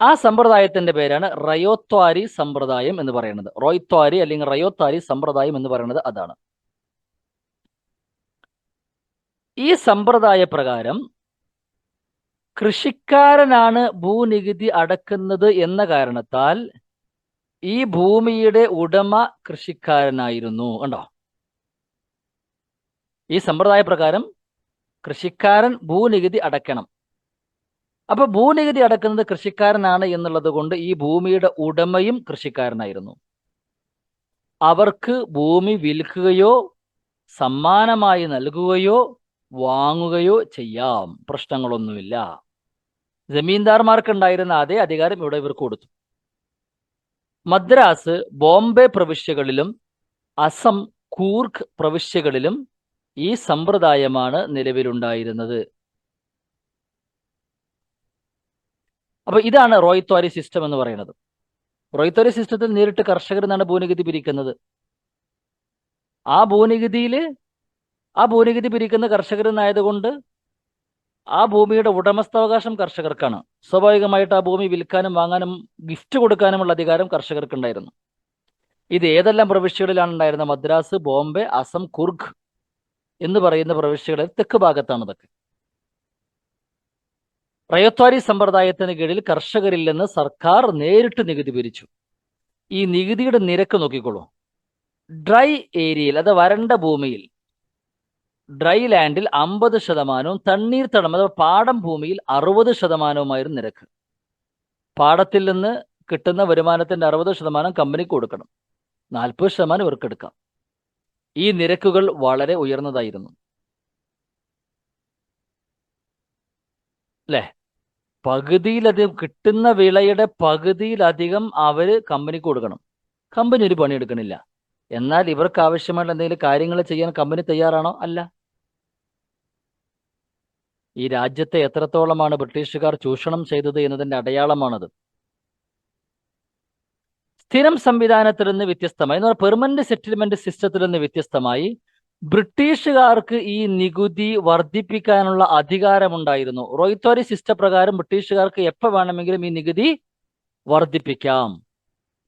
ആ സമ്പ്രദായത്തിന്റെ പേരാണ് റയോത്വാരി സമ്പ്രദായം എന്ന് പറയുന്നത്. റോയ്ത്വാരി അല്ലെങ്കിൽ റയോത്വാരി സമ്പ്രദായം എന്ന് പറയുന്നത് അതാണ്. ഈ സമ്പ്രദായ പ്രകാരം കൃഷിക്കാരനാണ് ഭൂനികുതി അടക്കുന്നത് എന്ന കാരണത്താൽ ഈ ഭൂമിയുടെ ഉടമ കൃഷിക്കാരനായിരുന്നു. കണ്ടോ? ഈ സമ്പ്രദായ പ്രകാരം കൃഷിക്കാരൻ ഭൂനികുതി അടയ്ക്കണം. അപ്പൊ ഭൂനികുതി അടക്കുന്നത് കൃഷിക്കാരനാണ് എന്നുള്ളത് കൊണ്ട് ഈ ഭൂമിയുടെ ഉടമയും കൃഷിക്കാരനായിരുന്നു. അവർക്ക് ഭൂമി വിൽക്കുകയോ സമ്മാനമായി നൽകുകയോ വാങ്ങുകയോ ചെയ്യാം, പ്രശ്നങ്ങളൊന്നുമില്ല. ജമീന്ദാർമാർക്കുണ്ടായിരുന്ന അതേ അധികാരം ഇവിടെ ഇവർക്ക് കൊടുത്തു. മദ്രാസ്, ബോംബെ പ്രവിശ്യകളിലും അസം, കൂർഗ് പ്രവിശ്യകളിലും ഈ സമ്പ്രദായമാണ് നിലവിലുണ്ടായിരുന്നത്. അപ്പൊ ഇതാണ് റോയ്ത്വാരി സിസ്റ്റം എന്ന് പറയുന്നത്. റോയ്ത്വാരി സിസ്റ്റത്തിൽ നേരിട്ട് കർഷകരിൽ നിന്നാണ് ഭൂനികുതി പിരിക്കുന്നത്. ആ ഭൂനികുതി പിരിക്കുന്ന കർഷകരിൽ നിന്നായതുകൊണ്ട് ആ ഭൂമിയുടെ ഉടമസ്ഥാവകാശം കർഷകർക്കാണ്. സ്വാഭാവികമായിട്ട് ആ ഭൂമി വിൽക്കാനും വാങ്ങാനും ഗിഫ്റ്റ് കൊടുക്കാനുമുള്ള അധികാരം കർഷകർക്കുണ്ടായിരുന്നു. ഇത് ഏതെല്ലാം പ്രവിശ്യകളിലാണ് ഉണ്ടായിരുന്നത്? മദ്രാസ്, ബോംബെ, അസം, കുർഗ് എന്ന് പറയുന്ന പ്രവിശ്യകളിൽ തെക്ക് ഭാഗത്താണ് ഇതൊക്കെ. റയോത്വാരി സമ്പ്രദായത്തിന് കീഴിൽ കർഷകരിൽ നിന്ന് സർക്കാർ നേരിട്ട് നികുതി പിരിച്ചു. ഈ നികുതിയുടെ നിരക്ക് നോക്കിക്കോളൂ. ഡ്രൈ ഏരിയയിൽ, അത് വരണ്ട ഭൂമിയിൽ, ഡ്രൈ ലാൻഡിൽ 50%, തണ്ണീർത്തടം അഥവാ പാടം ഭൂമിയിൽ 60% നിരക്ക്. പാടത്തിൽ നിന്ന് കിട്ടുന്ന വരുമാനത്തിന്റെ 60% കമ്പനിക്ക് കൊടുക്കണം, 40% ഇവർക്ക് എടുക്കാം. ഈ നിരക്കുകൾ വളരെ ഉയർന്നതായിരുന്നു അല്ലേ? പകുതിയിലധികം കിട്ടുന്ന വിളയുടെ പകുതിയിലധികം അവര് കമ്പനിക്ക് കൊടുക്കണം. കമ്പനി ഒരു പണിയെടുക്കണില്ല. എന്നാൽ ഇവർക്ക് ആവശ്യമായിട്ട് എന്തെങ്കിലും കാര്യങ്ങൾ ചെയ്യാൻ കമ്പനി തയ്യാറാണോ? അല്ല. ഈ രാജ്യത്തെ എത്രത്തോളമാണ് ബ്രിട്ടീഷുകാർ ചൂഷണം ചെയ്തത് എന്നതിന്റെ അടയാളമാണത്. സ്ഥിരം സംവിധാനത്തിൽ നിന്ന് വ്യത്യസ്തമായി, എന്ന് പറഞ്ഞാൽ പെർമനന്റ് സെറ്റിൽമെന്റ് സിസ്റ്റത്തിൽ നിന്ന് വ്യത്യസ്തമായി ബ്രിട്ടീഷുകാർക്ക് ഈ നികുതി വർദ്ധിപ്പിക്കാനുള്ള അധികാരമുണ്ടായിരുന്നു. റോയ്ത്വാരി സിസ്റ്റം പ്രകാരം ബ്രിട്ടീഷുകാർക്ക് എപ്പോൾ വേണമെങ്കിലും ഈ നികുതി വർദ്ധിപ്പിക്കാം.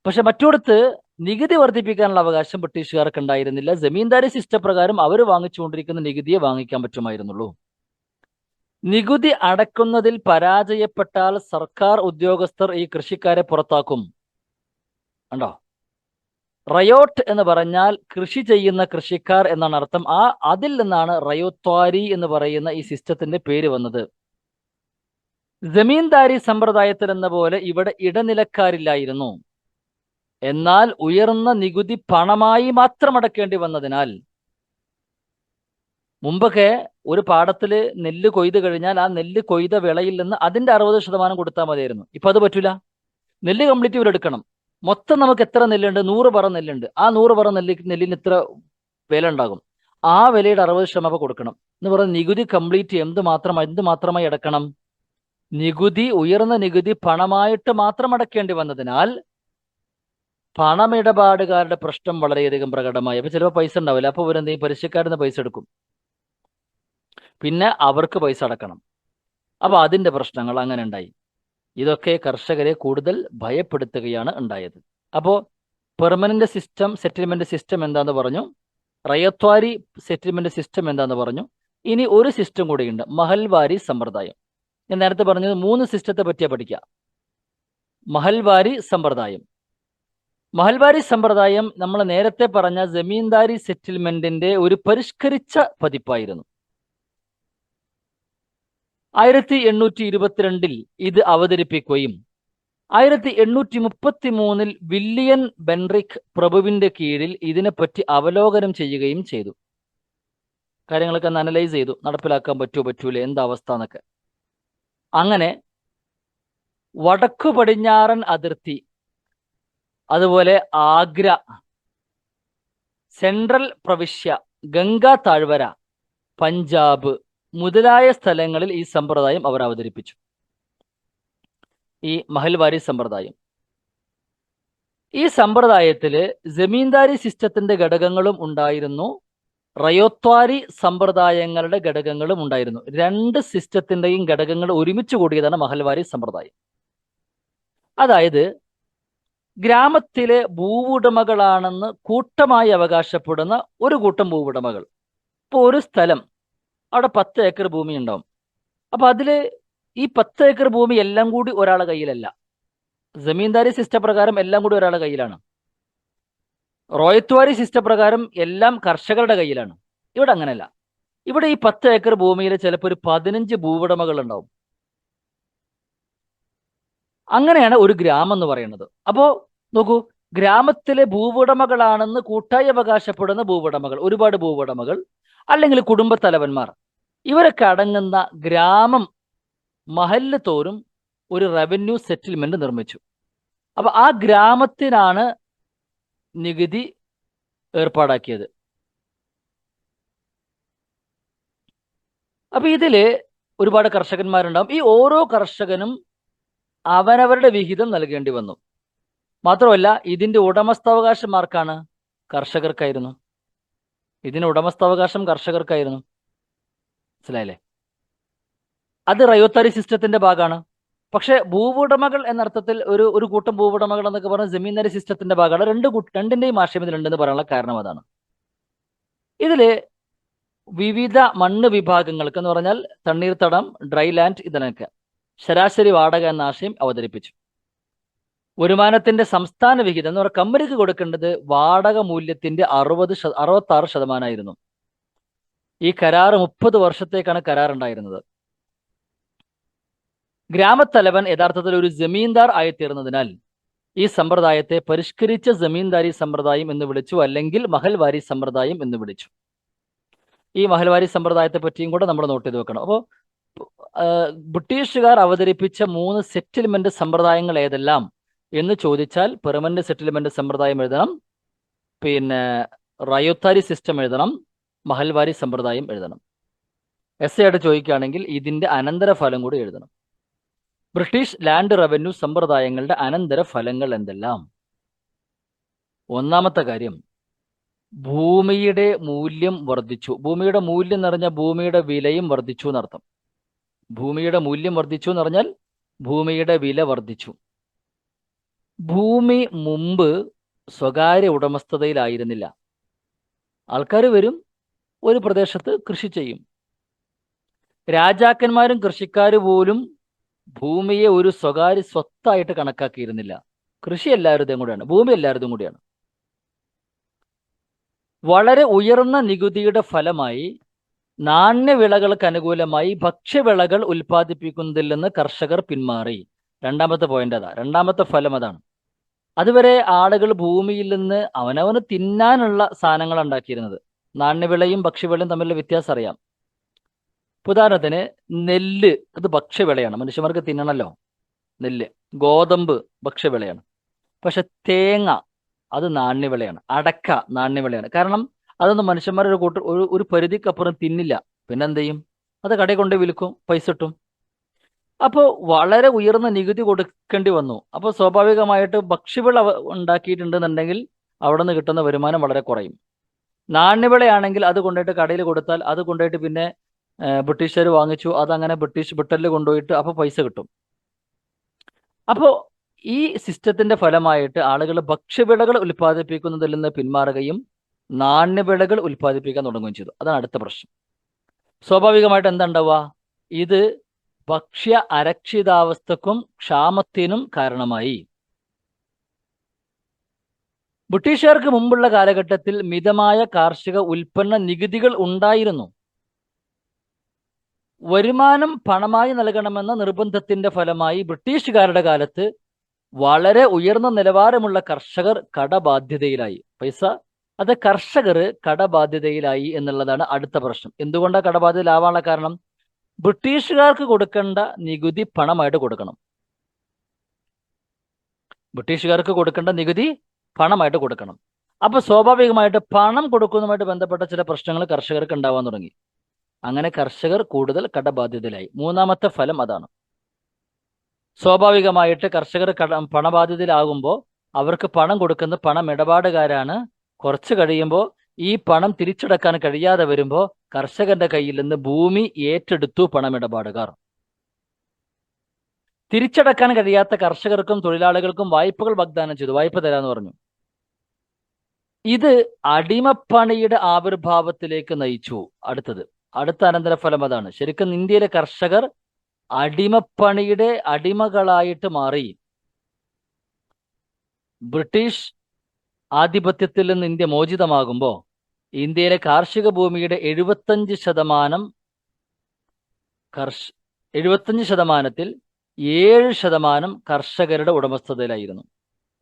പക്ഷെ മറ്റോടത്ത് നികുതി വർദ്ധിപ്പിക്കാനുള്ള അവകാശം ബ്രിട്ടീഷുകാർക്ക് ഉണ്ടായിരുന്നില്ല. ജമീന്ദാരി സിസ്റ്റം പ്രകാരം അവർ വാങ്ങിച്ചുകൊണ്ടിരിക്കുന്ന നികുതിയെ വാങ്ങിക്കാൻ പറ്റുമായിരുന്നുള്ളൂ. നികുതി അടക്കുന്നതിൽ പരാജയപ്പെട്ടാൽ സർക്കാർ ഉദ്യോഗസ്ഥർ ഈ കൃഷിക്കാരെ പുറത്താക്കും. കണ്ടോ? റയോട്ട് എന്ന് പറഞ്ഞാൽ കൃഷി ചെയ്യുന്ന കൃഷിക്കാർ എന്നാണ് അർത്ഥം. അതിൽ നിന്നാണ് റയോത്വാരി എന്ന് പറയുന്ന ഈ സിസ്റ്റത്തിന്റെ പേര് വന്നത്. ജമീന്ദാരി സമ്പ്രദായത്തിൽ എന്ന പോലെ ഇവിടെ ഇടനിലക്കാരില്ലായിരുന്നു. എന്നാൽ ഉയർന്ന നികുതി പണമായി മാത്രം അടക്കേണ്ടി വന്നതിനാൽ, മുമ്പൊക്കെ ഒരു പാടത്തില് നെല്ല് കൊയ്ത് കഴിഞ്ഞാൽ ആ നെല്ല് കൊയ്ത വിളയിൽ നിന്ന് അതിന്റെ 60% കൊടുത്താൽ മതിയായിരുന്നു. ഇപ്പൊ അത് പറ്റൂല. നെല്ല് കംപ്ലീറ്റ് ഇവരെടുക്കണം. മൊത്തം നമുക്ക് എത്ര നെല്ലുണ്ട്? 100 പറ നെല്ലുണ്ട്. ആ 100 പറ നെല്ലിന് ഇത്ര വില ഉണ്ടാകും. ആ വിലയുടെ 60% കൊടുക്കണം എന്ന് പറഞ്ഞ നികുതി കംപ്ലീറ്റ് എന്ത് മാത്രമായി അടക്കണം? ഉയർന്ന നികുതി പണമായിട്ട് മാത്രം അടക്കേണ്ടി വന്നതിനാൽ പണമിടപാടുകാരുടെ പ്രശ്നം വളരെയധികം പ്രകടമായി. അപ്പൊ ചിലപ്പോൾ പൈസ ഉണ്ടാവില്ല. അപ്പൊ ഇവരെന്തെങ്കിലും പലിശക്കാരിൽ നിന്ന് പൈസ എടുക്കും. പിന്നെ അവർക്ക് പൈസ അടക്കണം. അപ്പൊ അതിന്റെ പ്രശ്നങ്ങൾ അങ്ങനെ ഉണ്ടായി. ഇതൊക്കെ കർഷകരെ കൂടുതൽ ഭയപ്പെടുത്തുകയാണ് ഉണ്ടായത്. അപ്പോൾ പെർമനന്റ് സിസ്റ്റം സെറ്റിൽമെന്റ് സിസ്റ്റം എന്താന്ന് പറഞ്ഞു, റയത്വാരി സെറ്റിൽമെന്റ് സിസ്റ്റം എന്താന്ന് പറഞ്ഞു. ഇനി ഒരു സിസ്റ്റം കൂടിയുണ്ട്, മഹൽവാരി സമ്പ്രദായം. ഞാൻ നേരത്തെ പറഞ്ഞത് 3 സിസ്റ്റത്തെ പറ്റിയാ പഠിക്കുക. മഹൽവാരി സമ്പ്രദായം നമ്മൾ നേരത്തെ പറഞ്ഞ ജമീന്ദാരി സെറ്റിൽമെന്റിന്റെ ഒരു പരിഷ്കരിച്ച പതിപ്പായിരുന്നു. 1822 ഇത് അവതരിപ്പിക്കുകയും 1833 വില്യൻ ബെൻറിക് പ്രഭുവിന്റെ കീഴിൽ ഇതിനെപ്പറ്റി അവലോകനം ചെയ്യുകയും ചെയ്തു. കാര്യങ്ങളൊക്കെ ഒന്ന് അനലൈസ് ചെയ്തു, നടപ്പിലാക്കാൻ പറ്റൂലേ, എന്താ അവസ്ഥ എന്നൊക്കെ. അങ്ങനെ വടക്കു പടിഞ്ഞാറൻ അതിർത്തി, അതുപോലെ ആഗ്ര, സെൻട്രൽ പ്രവിശ്യ, ഗംഗാ താഴ്വര, പഞ്ചാബ് മുതലായ സ്ഥലങ്ങളിൽ ഈ സമ്പ്രദായം അവർ അവതരിപ്പിച്ചു. ഈ മഹൽവാരി സമ്പ്രദായം. ഈ സമ്പ്രദായത്തില് ജമീന്ദാരി സിസ്റ്റത്തിന്റെ ഘടകങ്ങളും ഉണ്ടായിരുന്നു, റയോത്വാരി സമ്പ്രദായങ്ങളുടെ ഘടകങ്ങളും ഉണ്ടായിരുന്നു. 2 സിസ്റ്റത്തിന്റെയും ഘടകങ്ങൾ ഒരുമിച്ച് കൂടിയതാണ് മഹൽവാരി സമ്പ്രദായം. അതായത് ഗ്രാമത്തിലെ ഭൂവുടമകളാണെന്ന് കൂട്ടമായി അവകാശപ്പെടുന്ന ഒരു കൂട്ടം ഭൂവുടമകൾ. ഇപ്പോൾ ഒരു സ്ഥലം, അവിടെ 10 ഏക്കർ ഭൂമി ഉണ്ടാവും. അപ്പൊ അതില് ഈ 10 ഏക്കർ ഭൂമി എല്ലാം കൂടി ഒരാളുടെ കയ്യിലല്ല. ജമീന്ദാരി സിസ്റ്റം പ്രകാരം എല്ലാം കൂടി ഒരാളുടെ കയ്യിലാണ്. റോയത്വാരി സിസ്റ്റം പ്രകാരം എല്ലാം കർഷകരുടെ കയ്യിലാണ്. ഇവിടെ അങ്ങനെയല്ല. ഇവിടെ ഈ 10 ഏക്കർ ഭൂമിയിൽ ചിലപ്പോൾ ഒരു 15 ഭൂവുടമകൾ ഉണ്ടാവും. അങ്ങനെയാണ് ഒരു ഗ്രാമം എന്ന് പറയുന്നത്. അപ്പോ നോക്കൂ, ഗ്രാമത്തിലെ ഭൂവുടമകളാണെന്ന് കൂട്ടായി അവകാശപ്പെടുന്ന ഭൂവുടമകൾ, ഒരുപാട് ഭൂവുടമകൾ, അല്ലെങ്കിൽ കുടുംബത്തലവന്മാർ, ഇവരൊക്കെ അടങ്ങുന്ന ഗ്രാമം മഹല്ല് തോറും ഒരു റവന്യൂ സെറ്റിൽമെന്റ് നിർമ്മിച്ചു. അപ്പൊ ആ ഗ്രാമത്തിനാണ് നികുതി ഏർപ്പാടാക്കിയത്. അപ്പൊ ഇതില് ഒരുപാട് കർഷകന്മാരുണ്ടാവും. ഈ ഓരോ കർഷകനും അവനവരുടെ വിഹിതം നൽകേണ്ടി വന്നു. മാത്രമല്ല ഇതിന്റെ ഉടമസ്ഥാവകാശം ആർക്കാണ്? കർഷകർക്കായിരുന്നു. ഇതിന് ഉടമസ്ഥാവകാശം കർഷകർക്കായിരുന്നു. മനസ്സിലായില്ലേ? അത് റയോത്താരി സിസ്റ്റത്തിന്റെ ഭാഗമാണ്. പക്ഷെ ഭൂവുടമകൾ എന്നർത്ഥത്തിൽ ഒരു കൂട്ടം ഭൂവുടമകൾ എന്നൊക്കെ പറഞ്ഞ ജമീന്ദാരി സിസ്റ്റത്തിന്റെ ഭാഗമാണ്. രണ്ടിന്റെയും ആശയം ഇതിലുണ്ടെന്ന് പറയാനുള്ള കാരണം അതാണ്. ഇതില് വിവിധ മണ്ണ് വിഭാഗങ്ങൾക്ക് എന്ന് പറഞ്ഞാൽ തണ്ണീർത്തടം, ഡ്രൈ ലാൻഡ്, ഇതിനൊക്കെ ശരാശരി വാടക എന്ന ആശയം അവതരിപ്പിച്ചു. വരുമാനത്തിന്റെ സംസ്ഥാന വിഹിതം എന്ന് പറഞ്ഞാൽ കമ്പനിക്ക് കൊടുക്കേണ്ടത് വാടക മൂല്യത്തിന്റെ 66% ഈ കരാർ 30 വർഷത്തേക്കാണ് കരാർ ഉണ്ടായിരുന്നത്. ഗ്രാമത്തലവൻ യഥാർത്ഥത്തിൽ ഒരു ജമീന്ദാർ ആയിത്തീർന്നതിനാൽ ഈ സമ്പ്രദായത്തെ പരിഷ്കരിച്ച ജമീന്ദാരി സമ്പ്രദായം എന്ന് വിളിച്ചു, അല്ലെങ്കിൽ മഹൽവാരി സമ്പ്രദായം എന്ന് വിളിച്ചു. ഈ മഹൽവാരി സമ്പ്രദായത്തെ പറ്റിയും കൂടെ നമ്മൾ നോട്ട് ചെയ്ത് വെക്കണം. അപ്പോൾ ബ്രിട്ടീഷുകാർ അവതരിപ്പിച്ച 3 സെറ്റിൽമെന്റ് സമ്പ്രദായങ്ങൾ ഏതെല്ലാം എന്ന് ചോദിച്ചാൽ പെർമനന്റ് സെറ്റിൽമെന്റ് സമ്പ്രദായം എഴുതണം, പിന്നെ റയോത്താരി സിസ്റ്റം എഴുതണം, മഹൽവാരി സമ്പ്രദായം എഴുതണം. എസ് ആയിട്ട് ചോദിക്കുകയാണെങ്കിൽ ഇതിന്റെ അനന്തരഫലം കൂടി എഴുതണം. ബ്രിട്ടീഷ് ലാൻഡ് റവന്യൂ സമ്പ്രദായങ്ങളുടെ അനന്തരഫലങ്ങൾ എന്തെല്ലാം? ഒന്നാമത്തെ കാര്യം, ഭൂമിയുടെ മൂല്യം വർദ്ധിച്ചു. ഭൂമിയുടെ മൂല്യം എന്ന് പറഞ്ഞാൽ ഭൂമിയുടെ വിലയും വർദ്ധിച്ചു എന്നർത്ഥം. ഭൂമിയുടെ മൂല്യം വർദ്ധിച്ചു എന്ന് പറഞ്ഞാൽ ഭൂമിയുടെ വില വർദ്ധിച്ചു. ഭൂമി മുമ്പ് സ്വകാര്യ ഉടമസ്ഥതയിലായിരുന്നില്ല. ആൾക്കാർ വരും, ഒരു പ്രദേശത്ത് കൃഷി ചെയ്യും. രാജാക്കന്മാരും കൃഷിക്കാരും പോലും ഭൂമിയെ ഒരു സ്വകാര്യ സ്വത്തായിട്ട് കണക്കാക്കിയിരുന്നില്ല. കൃഷി എല്ലാവരുടെയും കൂടെയാണ്, ഭൂമി എല്ലാവരുടെയും കൂടിയാണ്. വളരെ ഉയർന്ന നികുതിയുടെ ഫലമായി നാണ്യവിളകൾക്ക് അനുകൂലമായി ഭക്ഷ്യവിളകൾ ഉൽപ്പാദിപ്പിക്കുന്നതിൽ നിന്ന് കർഷകർ പിന്മാറി. രണ്ടാമത്തെ പോയിന്റ് അതാ, രണ്ടാമത്തെ ഫലം അതാണ്. അതുവരെ ആളുകൾ ഭൂമിയിൽ നിന്ന് അവനവന് തിന്നാനുള്ള സാധനങ്ങൾ ഉണ്ടാക്കിയിരുന്നത്. നാണ്യവിളയും ഭക്ഷ്യവിളയും തമ്മിലുള്ള വ്യത്യാസം അറിയാം. ഉദാഹരണത്തിന് നെല്ല്, അത് ഭക്ഷ്യവിളയാണ്, മനുഷ്യന്മാർക്ക് തിന്നണമല്ലോ നെല്ല്. ഗോതമ്പ് ഭക്ഷ്യവിളയാണ്. പക്ഷെ തേങ്ങ അത് നാണ്യവിളയാണ്. അടക്ക നാണ്യവിളയാണ്. കാരണം അതൊന്നും മനുഷ്യന്മാരുടെ ഒരു പരിധിക്കപ്പുറം തിന്നില്ല. പിന്നെന്ത് ചെയ്യും? അത് കടയിൽ കൊണ്ട് വിൽക്കും, പൈസ കിട്ടും. അപ്പോൾ വളരെ ഉയർന്ന നികുതി കൊടുക്കേണ്ടി വന്നു. അപ്പോൾ സ്വാഭാവികമായിട്ട് ഭക്ഷ്യവിള ഉണ്ടാക്കിയിട്ടുണ്ടെന്നുണ്ടെങ്കിൽ അവിടെ നിന്ന് കിട്ടുന്ന വരുമാനം വളരെ കുറയും. നാണ്യവിളയാണെങ്കിൽ അത് കൊണ്ടുപോയിട്ട് കടയിൽ കൊടുത്താൽ അത് കൊണ്ടുപോയിട്ട് പിന്നെ ബ്രിട്ടീഷുകാർ വാങ്ങിച്ചു, അതങ്ങനെ ബ്രിട്ടനിൽ കൊണ്ടുപോയിട്ട് അപ്പോൾ പൈസ കിട്ടും. അപ്പോൾ ഈ സിസ്റ്റത്തിന്റെ ഫലമായിട്ട് ആളുകൾ ഭക്ഷ്യവിളകൾ ഉൽപ്പാദിപ്പിക്കുന്നതിൽ നിന്ന് പിന്മാറുകയും നാണ്യവിളകൾ ഉൽപ്പാദിപ്പിക്കാൻ തുടങ്ങുകയും ചെയ്തു. അതാണ് അടുത്ത പ്രശ്നം. സ്വാഭാവികമായിട്ട് എന്താ ഉണ്ടാവുക? ഇത് ഭക്ഷ്യ അരക്ഷിതാവസ്ഥക്കും ക്ഷാമത്തിനും കാരണമായി. ബ്രിട്ടീഷുകാർക്ക് മുമ്പുള്ള കാലഘട്ടത്തിൽ മിതമായ കാർഷിക ഉൽപ്പന്ന നികുതികൾ ഉണ്ടായിരുന്നു. വരുമാനം പണമായി നൽകണമെന്ന നിർബന്ധത്തിന്റെ ഫലമായി ബ്രിട്ടീഷുകാരുടെ കാലത്ത് വളരെ ഉയർന്ന നിലവാരമുള്ള കർഷകർ കടബാധ്യതയിലായി. അത് കർഷകർ കടബാധ്യതയിലായി എന്നുള്ളതാണ് അടുത്ത പ്രശ്നം. എന്തുകൊണ്ടാണ് കടബാധ്യതയിലാവാനുള്ള കാരണം? ബ്രിട്ടീഷുകാർക്ക് കൊടുക്കേണ്ട നികുതി പണമായിട്ട് കൊടുക്കണം. ബ്രിട്ടീഷുകാർക്ക് കൊടുക്കേണ്ട നികുതി പണമായിട്ട് കൊടുക്കണം. അപ്പൊ സ്വാഭാവികമായിട്ട് പണം കൊടുക്കുന്നതുമായിട്ട് ബന്ധപ്പെട്ട ചില പ്രശ്നങ്ങൾ കർഷകർക്ക് ഉണ്ടാവാൻ തുടങ്ങി. അങ്ങനെ കർഷകർ കൂടുതൽ കടബാധ്യതയിലായി. മൂന്നാമത്തെ ഫലം അതാണ്. സ്വാഭാവികമായിട്ട് കർഷകർ പണബാധ്യതയിലാകുമ്പോൾ അവർക്ക് പണം കൊടുക്കുന്ന പണമിടപാടുകാരാണ്. കുറച്ച് കഴിയുമ്പോൾ ഈ പണം തിരിച്ചടക്കാൻ കഴിയാതെ വരുമ്പോൾ കർഷകന്റെ കയ്യിൽ നിന്ന് ഭൂമി ഏറ്റെടുത്തു പണമിടപാടുകാർ. തിരിച്ചടക്കാൻ കഴിയാത്ത കർഷകർക്കും തൊഴിലാളികൾക്കും വായ്പകൾ വാഗ്ദാനം ചെയ്തു. വായ്പ തരാന്ന് പറഞ്ഞു. ഇത് അടിമപ്പണിയുടെ ആവിർഭാവത്തിലേക്ക് നയിച്ചു. അടുത്ത അനന്തരഫലം അതാണ്. ശരിക്കും ഇന്ത്യയിലെ കർഷകർ അടിമപ്പണിയുടെ അടിമകളായിട്ട് മാറി. ബ്രിട്ടീഷ് ആധിപത്യത്തിൽ നിന്ന് ഇന്ത്യ മോചിതമാകുമ്പോൾ ഇന്ത്യയിലെ കാർഷിക ഭൂമിയുടെ 75%ത്തിൽ 7% കർഷകരുടെ ഉടമസ്ഥതയിലായിരുന്നു.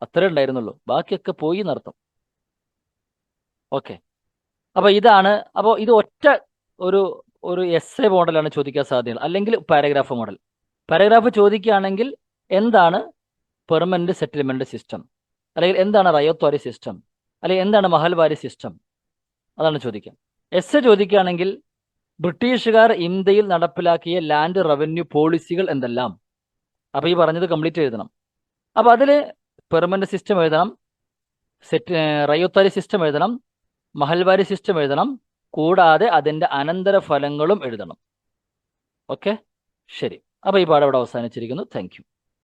അത്രേ ഉണ്ടായിരുന്നുള്ളൂ. ബാക്കിയൊക്കെ പോയി എന്നർത്ഥം. ഓക്കെ, അപ്പൊ ഇതാണ്. അപ്പോൾ ഇത് ഒറ്റ ഒരു എസ്സേ മോഡലാണ് ചോദിക്കാൻ സാധ്യത, അല്ലെങ്കിൽ പാരഗ്രാഫ് മോഡൽ. പാരഗ്രാഫ് ചോദിക്കുകയാണെങ്കിൽ എന്താണ് പെർമനന്റ് സെറ്റിൽമെന്റ് സിസ്റ്റം, അല്ലെങ്കിൽ എന്താണ് റയോത്വാരി സിസ്റ്റം, അല്ലെങ്കിൽ എന്താണ് മഹൽവാരി സിസ്റ്റം, അതാണ് ചോദിക്കുക. എസ്സേ ചോദിക്കുകയാണെങ്കിൽ ബ്രിട്ടീഷുകാർ ഇന്ത്യയിൽ നടപ്പിലാക്കിയ ലാൻഡ് റവന്യൂ പോളിസികൾ എന്തെല്ലാം. അപ്പൊ ഈ പറഞ്ഞത് കംപ്ലീറ്റ് എഴുതണം. അപ്പൊ അതില് പെർമനന്റ് സിസ്റ്റം എഴുതണം, റയോത്വാരി സിസ്റ്റം എഴുതണം, മഹൽവാരി സിസ്റ്റം എഴുതണം, കൂടാതെ അതിന്റെ അനന്തരഫലങ്ങളും എഴുതണം. ഓക്കെ, ശരി. അപ്പൊ ഈ പാഠം ഇവിടെ അവസാനിച്ചിരിക്കുന്നു. Thank you.